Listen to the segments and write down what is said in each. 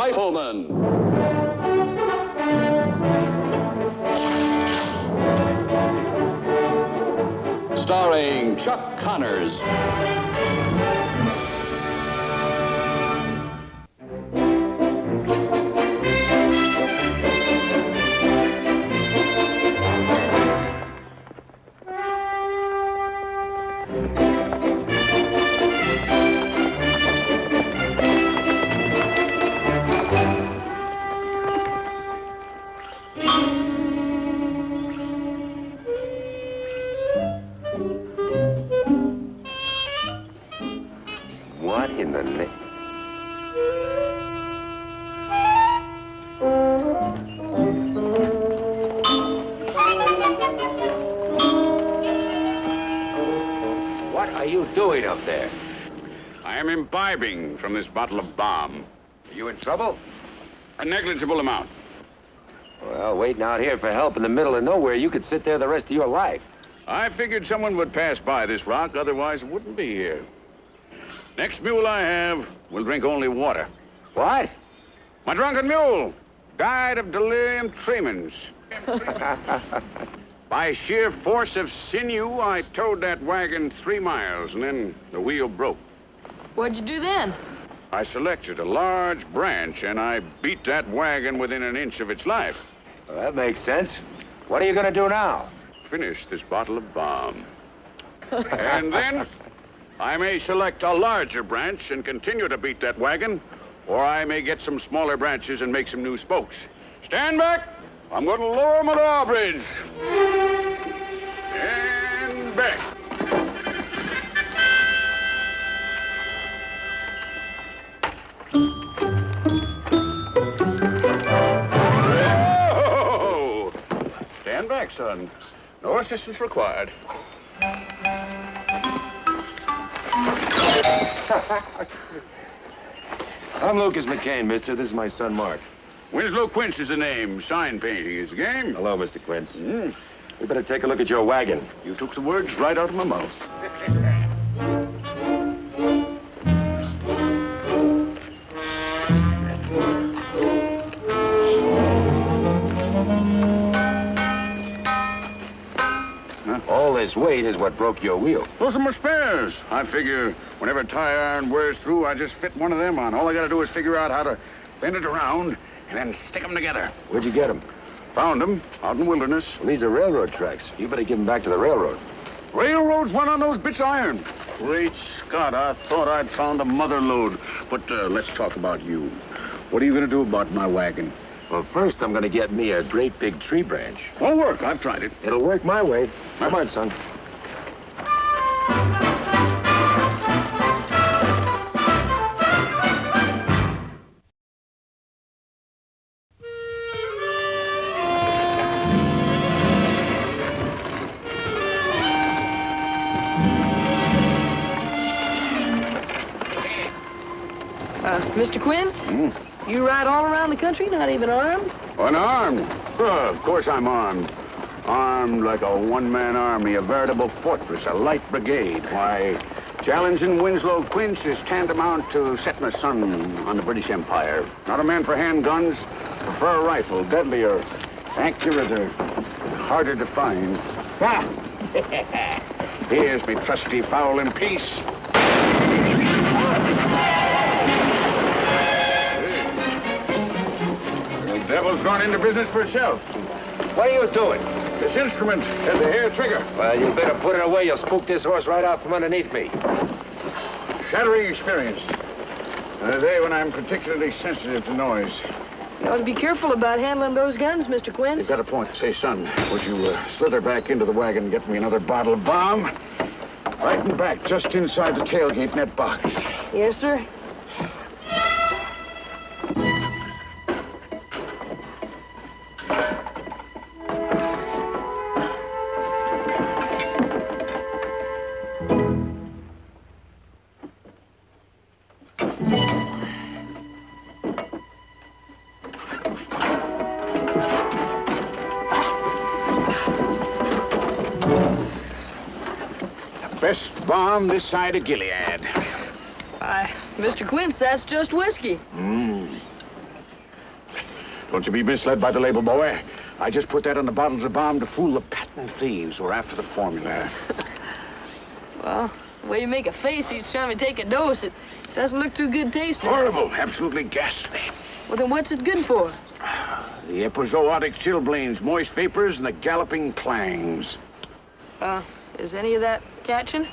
Rifleman. Starring Chuck Connors. What in the name? What are you doing up there? I am imbibing from this bottle of balm. Are you in trouble? A negligible amount. Well, waiting out here for help in the middle of nowhere, you could sit there the rest of your life. I figured someone would pass by this rock, otherwise it wouldn't be here. Next mule I have will drink only water. What? My drunken mule died of delirium tremens. By sheer force of sinew, I towed that wagon 3 miles, and then the wheel broke. What'd you do then? I selected a large branch, and I beat that wagon within an inch of its life. Well, that makes sense. What are you going to do now? Finish this bottle of balm. And then I may select a larger branch and continue to beat that wagon, or I may get some smaller branches and make some new spokes. Stand back! I'm going to lower my drawbridge. And back. Whoa! Stand back, son. No assistance required. I'm Lucas McCain, mister. This is my son, Mark. Winslow Quince is the name. Sign painting is the game. Hello, Mr. Quince. We better take a look at your wagon. You took the words right out of my mouth. All this weight is what broke your wheel. Those are my spares. I figure whenever tire iron wears through, I just fit one of them on. All I gotta do is figure out how to bend it around and then stick them together. Where'd you get them? Found them out in the wilderness. Well, these are railroad tracks. You better give them back to the railroad. Railroads run on those bits of iron. Great Scott, I thought I'd found a mother lode. But let's talk about you. What are you gonna do about my wagon? Well, first I'm gonna get me a great big tree branch. Won't work. I've tried it. It'll work my way. Come on, son. Mr. Quince? You ride all around the country, not even armed? Unarmed? Of course I'm armed. Armed like a one-man army, a veritable fortress, a light brigade. Why, challenging Winslow Quince is tantamount to setting the sun on the British Empire. Not a man for handguns, prefer a rifle, deadlier, accurater, harder to find. Ah! Here's me trusty fowl in peace. The devil's gone into business for itself. What are you doing? This instrument has a hair trigger. Well, you better put it away. You'll spook this horse right out from underneath me. Shattering experience. On a day when I'm particularly sensitive to noise. You ought to be careful about handling those guns, Mr. Quince. You've got a point. Say, son, would you slither back into the wagon and get me another bottle of balm? Right in the back, just inside the tailgate in that box. Yes, sir. Best balm this side of Gilead. Mr. Quince, that's just whiskey. Don't you be misled by the label, boy. I just put that on the bottles of balm to fool the patent thieves who are after the formula. Well, the way you make a face each time you take a dose, it doesn't look too good tasting. Horrible, absolutely ghastly. Well, then what's it good for? The epizootic chilblains, moist vapors, and the galloping clangs. Is any of that catching?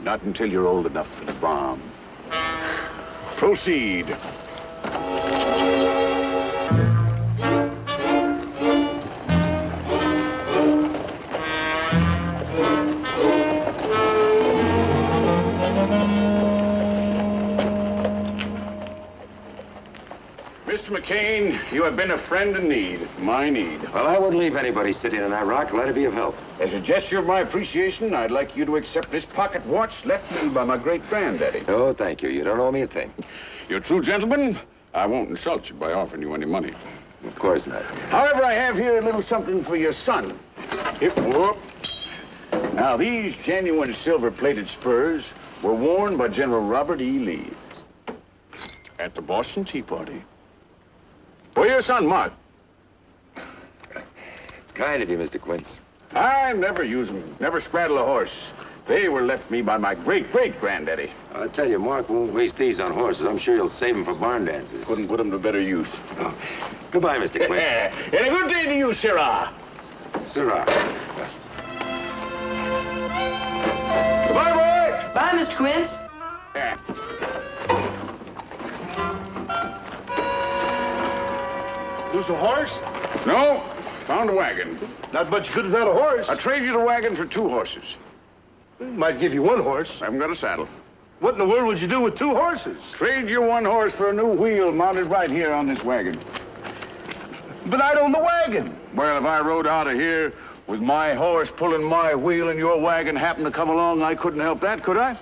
Not until you're old enough for the bomb. Proceed. Mr. McCain, you have been a friend in need. My need. Well, I wouldn't leave anybody sitting on that rock. Let it be of help. As a gesture of my appreciation, I'd like you to accept this pocket watch left me by my great-granddaddy. No, thank you. You don't owe me a thing. You're a true gentleman. I won't insult you by offering you any money. Of course not. However, I have here a little something for your son. Whoop. Now, these genuine silver-plated spurs were worn by General Robert E. Lee at the Boston Tea Party. For your son, Mark. It's kind of you, Mr. Quince. I never use them, never straddle a horse. They were left me by my great-great-granddaddy. I'll tell you, Mark won't waste these on horses. I'm sure you'll save them for barn dances. Couldn't put them to better use. Oh. Goodbye, Mr. Quince. And a good day to you, Sirrah. Sirrah. Goodbye, boy. Bye, Mr. Quince. Lose a horse? No, found a wagon. Not much good without a horse. I'll trade you the wagon for 2 horses. Might give you 1 horse. I haven't got a saddle. What in the world would you do with 2 horses? Trade you 1 horse for a new wheel mounted right here on this wagon. But I'd own the wagon. Well, if I rode out of here with my horse pulling my wheel and your wagon happened to come along, I couldn't help that, could I?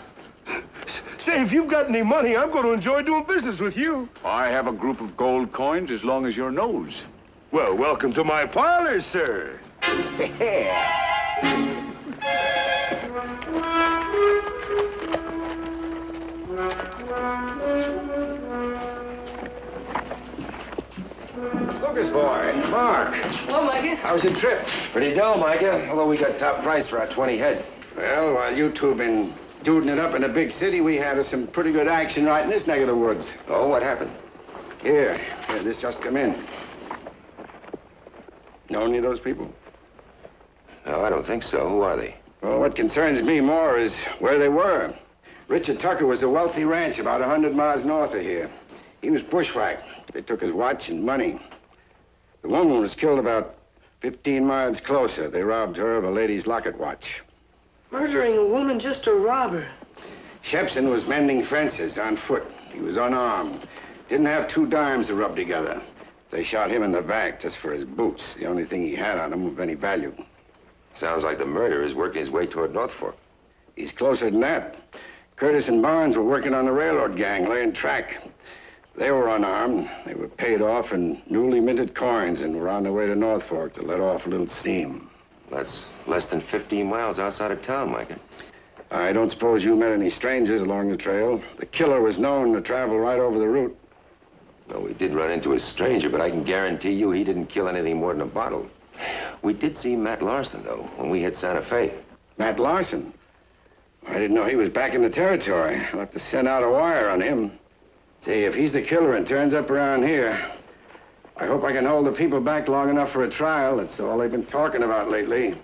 Say, if you've got any money, I'm going to enjoy doing business with you. I have a group of gold coins as long as your nose. Well, welcome to my parlor, sir. Lucas boy, Mark. Hello, Micah. How's your trip? Pretty dull, Micah, although we got top price for our 20 head. Well, while you two been duding it up in the big city, we had some pretty good action right in this neck of the woods. Oh, what happened? Here, this just come in. Know any of those people? No, I don't think so. Who are they? Well, what concerns me more is where they were. Richard Tucker was a wealthy ranch about 100 miles north of here. He was bushwhacked. They took his watch and money. The woman was killed about 15 miles closer. They robbed her of a lady's locket watch. Murdering a woman just to rob her. Shepson was mending fences on foot. He was unarmed. Didn't have 2 dimes to rub together. They shot him in the back just for his boots, the only thing he had on him of any value. Sounds like the murderer is working his way toward North Fork. He's closer than that. Curtis and Barnes were working on the railroad gang, laying track. They were unarmed. They were paid off in newly minted coins and were on their way to North Fork to let off a little steam. That's less than 15 miles outside of town, Micah. I don't suppose you met any strangers along the trail. The killer was known to travel right over the route. No, we did run into a stranger, but I can guarantee you he didn't kill anything more than a bottle. We did see Matt Larson, though, when we hit Santa Fe. Matt Larson? I didn't know he was back in the territory. I'll have to send out a wire on him. See, if he's the killer and turns up around here, I hope I can hold the people back long enough for a trial. That's all they've been talking about lately.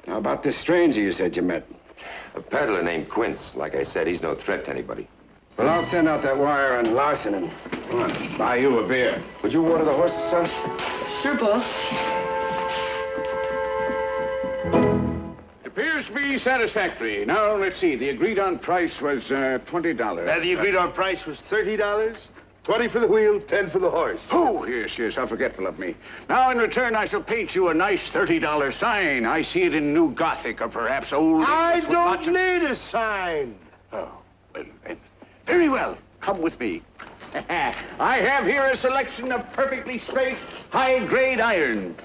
How about this stranger you said you met? A peddler named Quince. Like I said, he's no threat to anybody. Well, I'll send out that wire on Larson and come on, buy you a beer. Would you water the horses, son? Sure, Pa. It appears to be satisfactory. Now, let's see. The agreed-on price was $20. The agreed-on price was $30. 20 for the wheel, 10 for the horse. Oh, yes, how forgetful of me. Now, in return, I shall paint you a nice $30 sign. I see it in New Gothic or perhaps Old I English with don't lots of- need a sign. Oh, well, then, very well. Come with me. I have here a selection of perfectly straight, high-grade iron.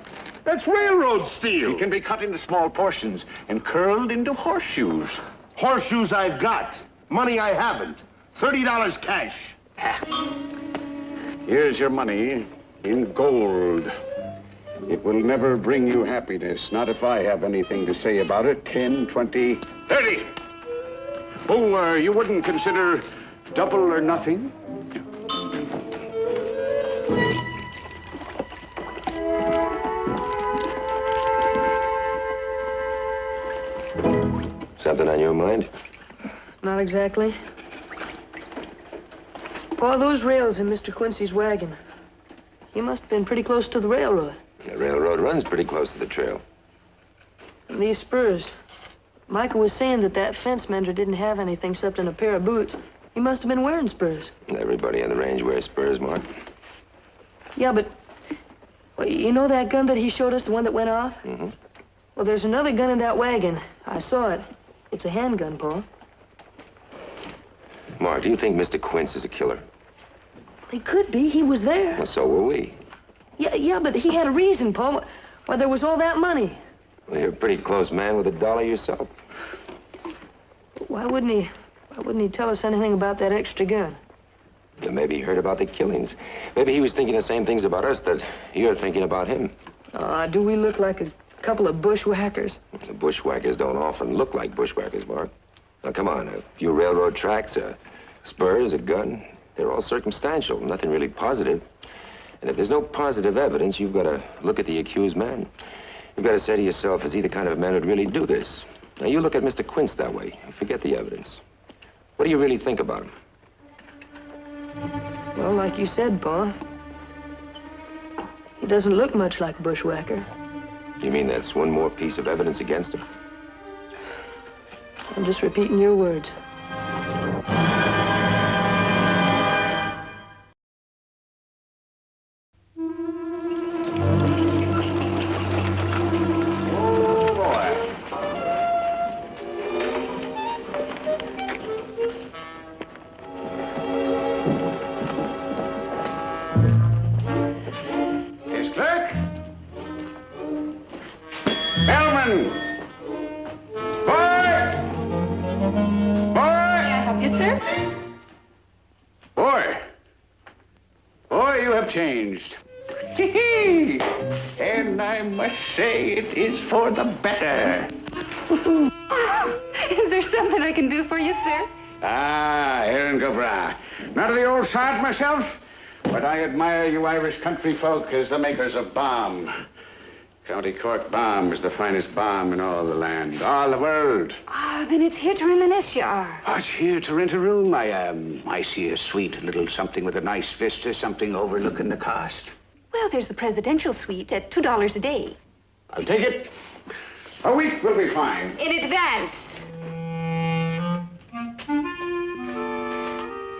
That's railroad steel. It can be cut into small portions and curled into horseshoes. Horseshoes I've got. Money I haven't. $30 cash. Here's your money. in gold. It will never bring you happiness, not if I have anything to say about it. 10, 20, 30. Oh, you wouldn't consider double or nothing? Something on your mind? Not exactly. All those rails in Mr. Quincy's wagon. He must have been pretty close to the railroad. The railroad runs pretty close to the trail. And these spurs. Micah was saying that fence mender didn't have anything except in a pair of boots. He must have been wearing spurs. Everybody on the range wears spurs, Mark. Yeah, but well, you know that gun that he showed us, the one that went off? Mm-hmm. Well, there's another gun in that wagon. I saw it. It's a handgun, Paul. Mark, do you think Mr. Quince is a killer? He could be. He was there. Well, so were we. Yeah, but he had a reason, Paul. Why there was all that money. Well, you're a pretty close man with $1 yourself. Why wouldn't he tell us anything about that extra gun? Well, maybe he heard about the killings. Maybe he was thinking the same things about us that you're thinking about him. Do we look like a couple of bushwhackers? The bushwhackers don't often look like bushwhackers, Mark. Now, come on, a few railroad tracks, spurs, a gun, they're all circumstantial, nothing really positive. And if there's no positive evidence, you've got to look at the accused man. You've got to say to yourself, is he the kind of man who'd really do this? Now, you look at Mr. Quince that way. Forget the evidence. What do you really think about him? Well, like you said, Paul, he doesn't look much like a bushwhacker. You mean that's one more piece of evidence against him? I'm just repeating your words. Changed. And I must say it is for the better. Is there something I can do for you, sir? Aaron Gobra. Not of the old sort myself, but I admire you Irish country folk as the makers of balm. County Cork balm is the finest balm in all the land, all the world. Then it's here to reminisce you are. It's here to rent a room, I am. I see a sweet little something with a nice vista, something overlooking the coast. Well, there's the presidential suite at $2 a day. I'll take it. A week will be fine. In advance.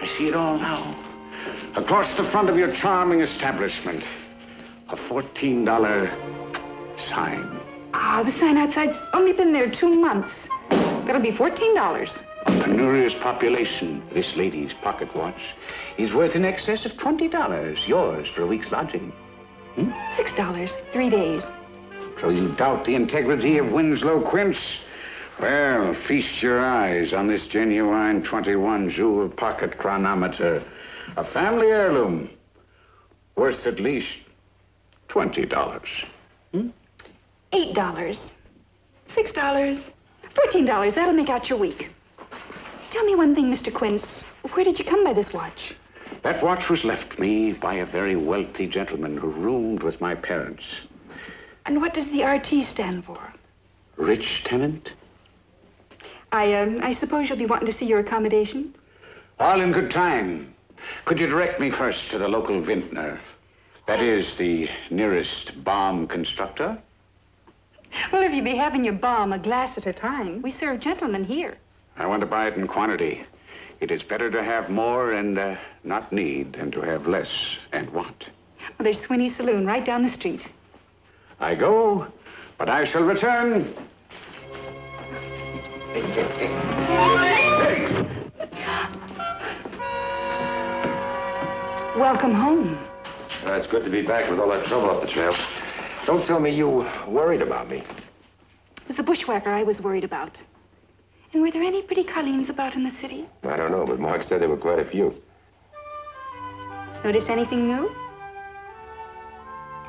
I see it all now. Across the front of your charming establishment, a $14 sign. The sign outside's only been there 2 months. That'll be $14. A penurious population, this lady's pocket watch is worth in excess of $20. Yours for a week's lodging. $6, 3 days. So you doubt the integrity of Winslow Quince? Well, feast your eyes on this genuine 21 Joule pocket chronometer. A family heirloom worth at least $20. $8, $6, $14. That'll make out your week. Tell me one thing, Mr. Quince. Where did you come by this watch? That watch was left me by a very wealthy gentleman who roomed with my parents. And what does the RT stand for? Rich tenant? I suppose you'll be wanting to see your accommodations? All in good time. Could you direct me first to the local vintner? That is the nearest bomb constructor? Well, if you be having your balm a glass at a time, we serve gentlemen here. I want to buy it in quantity. It is better to have more and not need than to have less and want. Well, there's Swinney's Saloon right down the street. I go, but I shall return. Welcome home. It's good to be back with all that trouble up the trail. Don't tell me you worried about me. It was the bushwhacker I was worried about. And were there any pretty colleens about in the city? I don't know, but Mark said there were quite a few. Notice anything new?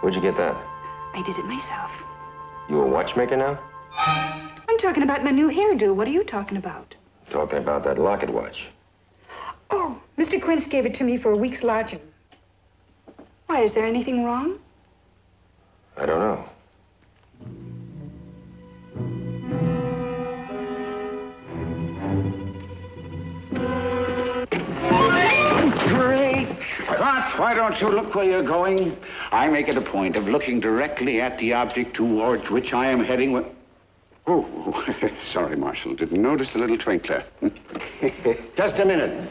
Where'd you get that? I did it myself. You a watchmaker now? I'm talking about my new hairdo. What are you talking about? Talking about that locket watch. Oh, Mr. Quince gave it to me for a week's lodging. Why, is there anything wrong? I don't know. Great Scott, why don't you look where you're going? I make it a point of looking directly at the object towards which I am heading with... Oh, sorry, Marshal. Didn't notice the little twinkler. Just a minute.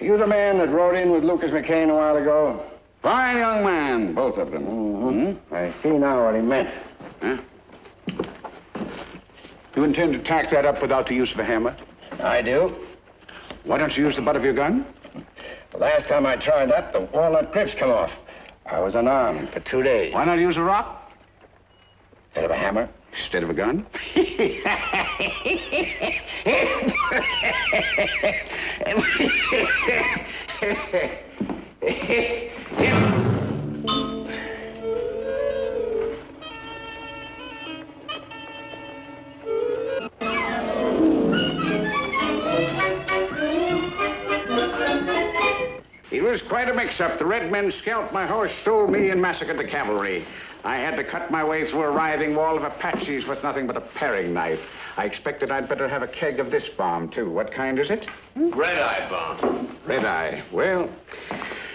Are you the man that rode in with Lucas McCain a while ago? Fine young man, both of them. I see now what he meant. Huh? You intend to tack that up without the use of a hammer? I do. Why don't you use the butt of your gun? The last time I tried that, the walnut grips come off. I was unarmed for 2 days. Why not use a rock Instead of a hammer? instead of a gun? It was quite a mix-up. The red men scalped my horse, stole me, and massacred the cavalry. I had to cut my way through a writhing wall of Apaches with nothing but a paring knife. I expected I'd better have a keg of this bomb, too. What kind is it? Red-eye bomb. Red-eye. Well,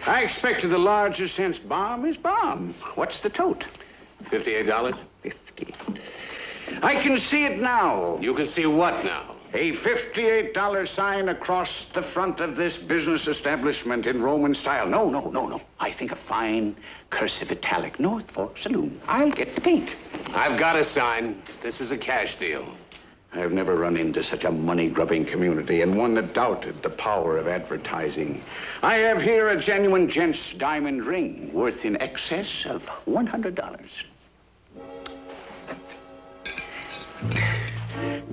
I expected the largest since bomb is bomb. What's the tote? $58? 50. I can see it now. You can see what now? A $58 sign across the front of this business establishment in Roman style. No. I think a fine cursive italic. North Fork Saloon. I'll get the paint. I've got a sign. This is a cash deal. I've never run into such a money-grubbing community and one that doubted the power of advertising. I have here a genuine gent's diamond ring worth in excess of $100.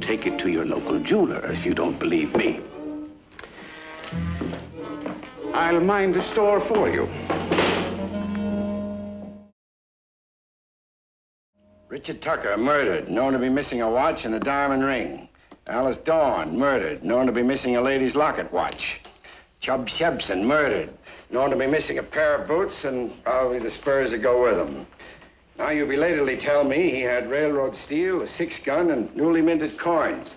Take it to your local jeweler if you don't believe me. I'll mind the store for you. Richard Tucker, murdered, known to be missing a watch and a diamond ring. Alice Dawn, murdered, known to be missing a lady's locket watch. Chub Shebson, murdered, known to be missing a pair of boots and probably the spurs that go with them. Now you belatedly tell me he had railroad steel, a 6-gun, and newly minted coins.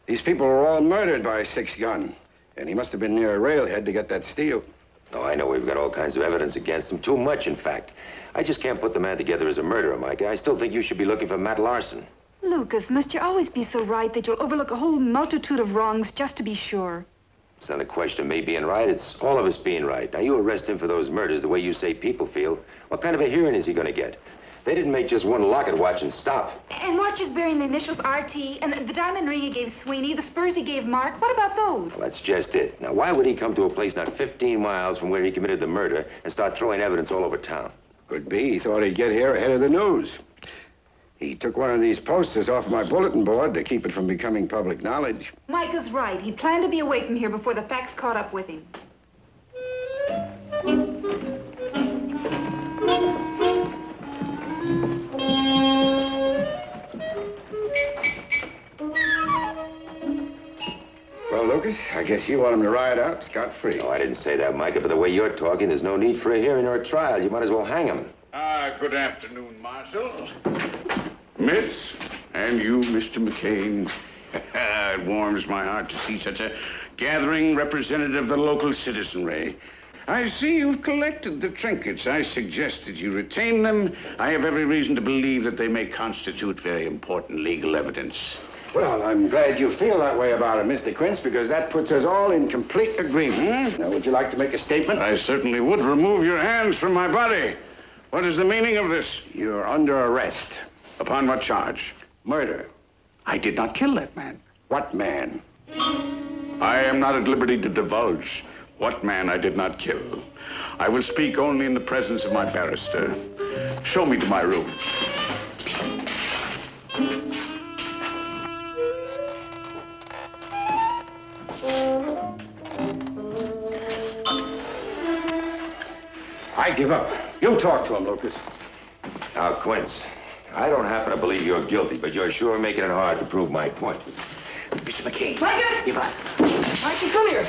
These people were all murdered by a 6-gun, and he must have been near a railhead to get that steel. Oh, I know we've got all kinds of evidence against him. Too much, in fact. I just can't put the man together as a murderer, Mike. I still think you should be looking for Matt Larson. Lucas, must you always be so right that you'll overlook a whole multitude of wrongs just to be sure? It's not a question of me being right. It's all of us being right. Now, you arrest him for those murders the way you say people feel. What kind of a hearing is he going to get? They didn't make just one locket watch and stop. And watches bearing the initials RT, and the diamond ring he gave Sweeney, the spurs he gave Mark. What about those? Well, that's just it. Now, why would he come to a place not 15 miles from where he committed the murder and start throwing evidence all over town? Could be. He thought he'd get here ahead of the news. He took one of these posters off my bulletin board to keep it from becoming public knowledge. Micah's right. He planned to be away from here before the facts caught up with him. Well, Lucas, I guess you want him to ride out scot-free. No, I didn't say that, Micah, but the way you're talking, there's no need for a hearing or a trial. You might as well hang him. Good afternoon, Marshal. Miss, and you, Mr. McCain. It warms my heart to see such a gathering representative of the local citizenry. I see you've collected the trinkets. I suggested you retain them. I have every reason to believe that they may constitute very important legal evidence. Well, I'm glad you feel that way about it, Mr. Quince, because that puts us all in complete agreement. Now, would you like to make a statement? I certainly would. Remove your hands from my body. What is the meaning of this? You're under arrest. Upon what charge? Murder. I did not kill that man. What man? I am not at liberty to divulge what man I did not kill. I will speak only in the presence of my barrister. Show me to my room. I give up. You talk to him, Lucas. Now, Quince, I don't happen to believe you're guilty, but you're sure making it hard to prove my point. Mr. McCain. Micah! Micah, come here.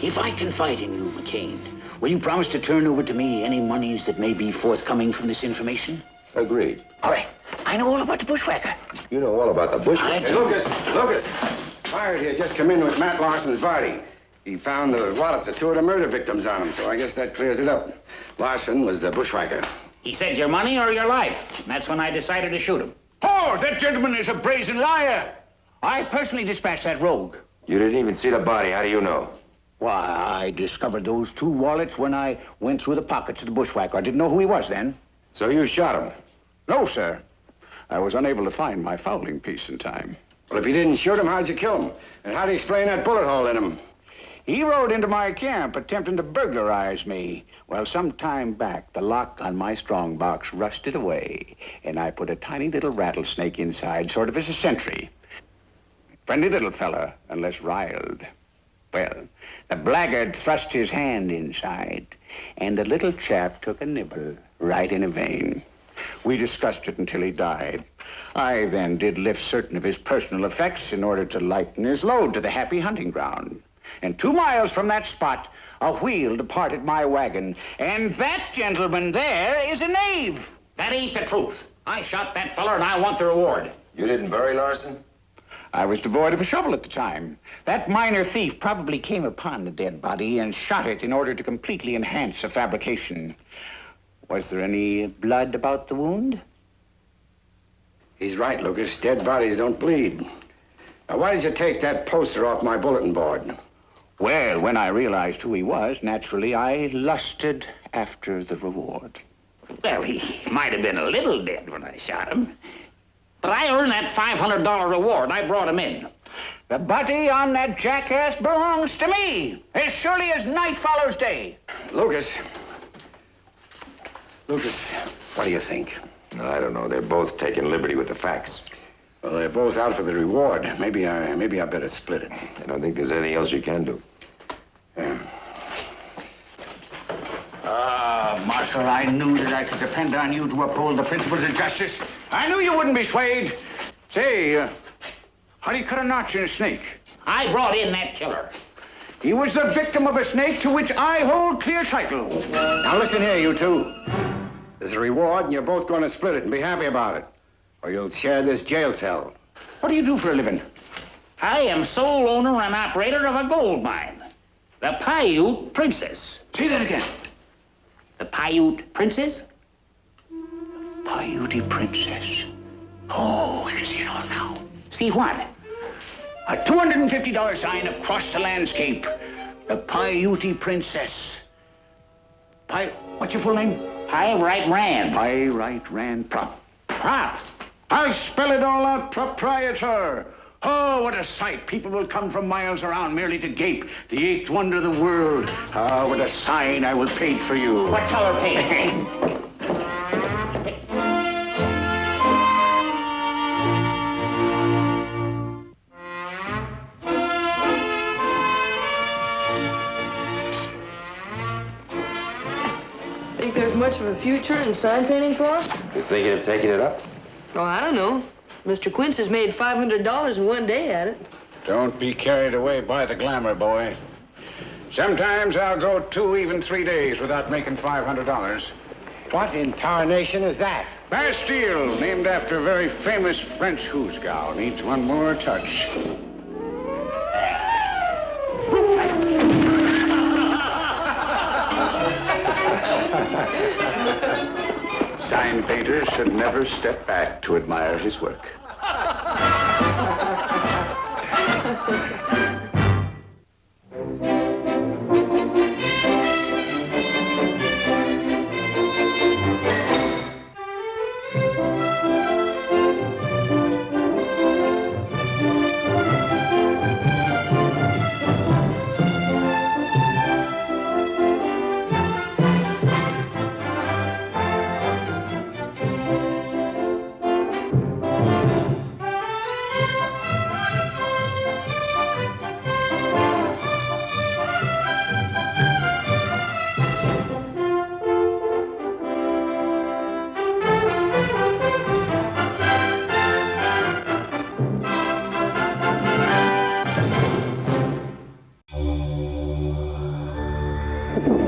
If I confide in you, McCain, will you promise to turn over to me any monies that may be forthcoming from this information? Agreed. All right. I know all about the bushwhacker. You know all about the bushwhacker. Hey, Lucas! Fired here just come in with Matt Larson's body. He found the wallets of 2 of the murder victims on him, so I guess that clears it up. Larson was the bushwhacker. He said your money or your life. And that's when I decided to shoot him. Oh, that gentleman is a brazen liar. I personally dispatched that rogue. You didn't even see the body. How do you know? Why, I discovered those 2 wallets when I went through the pockets of the bushwhacker. I didn't know who he was then. So you shot him? No, sir. I was unable to find my fowling piece in time. Well, if you didn't shoot him, how'd you kill him? And how do you explain that bullet hole in him? He rode into my camp attempting to burglarize me. Well, some time back, the lock on my strongbox rusted away, and I put a tiny little rattlesnake inside, sort of as a sentry. Friendly little fella, unless riled. Well, the blackguard thrust his hand inside, and the little chap took a nibble right in a vein. We discussed it until he died. I then did lift certain of his personal effects in order to lighten his load to the happy hunting ground. And 2 miles from that spot, a wheel departed my wagon. And that gentleman there is a knave. That ain't the truth. I shot that feller and I want the reward. You didn't bury Larson? I was devoid of a shovel at the time. That minor thief probably came upon the dead body and shot it in order to completely enhance the fabrication. Was there any blood about the wound? He's right, Lucas. Dead bodies don't bleed. Now, why did you take that poster off my bulletin board? Well, when I realized who he was, naturally, I lusted after the reward. Well, he might have been a little dead when I shot him. But I earned that $500 reward. I brought him in. The body on that jackass belongs to me, as surely as night follows day. Lucas, what do you think? I don't know. They're both taking liberty with the facts. Well, they're both out for the reward. Maybe I better split it. I don't think there's anything else you can do. Yeah. Marshal, I knew that I could depend on you to uphold the principles of justice. I knew you wouldn't be swayed. Say, how do you cut a notch in a snake? I brought in that killer. He was the victim of a snake to which I hold clear title. Now, listen here, you two. There's a reward, and you're both going to split it and be happy about it. Or you'll share this jail cell. What do you do for a living? I am sole owner and operator of a gold mine. The Paiute Princess. Say that again. The Paiute Princess? Paiute Princess. Oh, I can see it all now. See what? A $250 sign across the landscape. The Paiute Princess. What's your full name? Pyrite Rand. Pyrite Rand Prop. I spell it all out, proprietor. Oh, what a sight. People will come from miles around merely to gape. The 8th wonder of the world. Ah, what a sign I will paint for you. What color paint? Think there's much of a future in sign painting for us? You thinking of taking it up? Oh, I don't know. Mr. Quince has made $500 in one day at it. Don't be carried away by the glamour, boy. Sometimes I'll go 2, even 3 days without making $500. What in tarnation is that? Bastille, named after a very famous French hoosgow, needs one more touch. Sign painters should never step back to admire his work. Bye.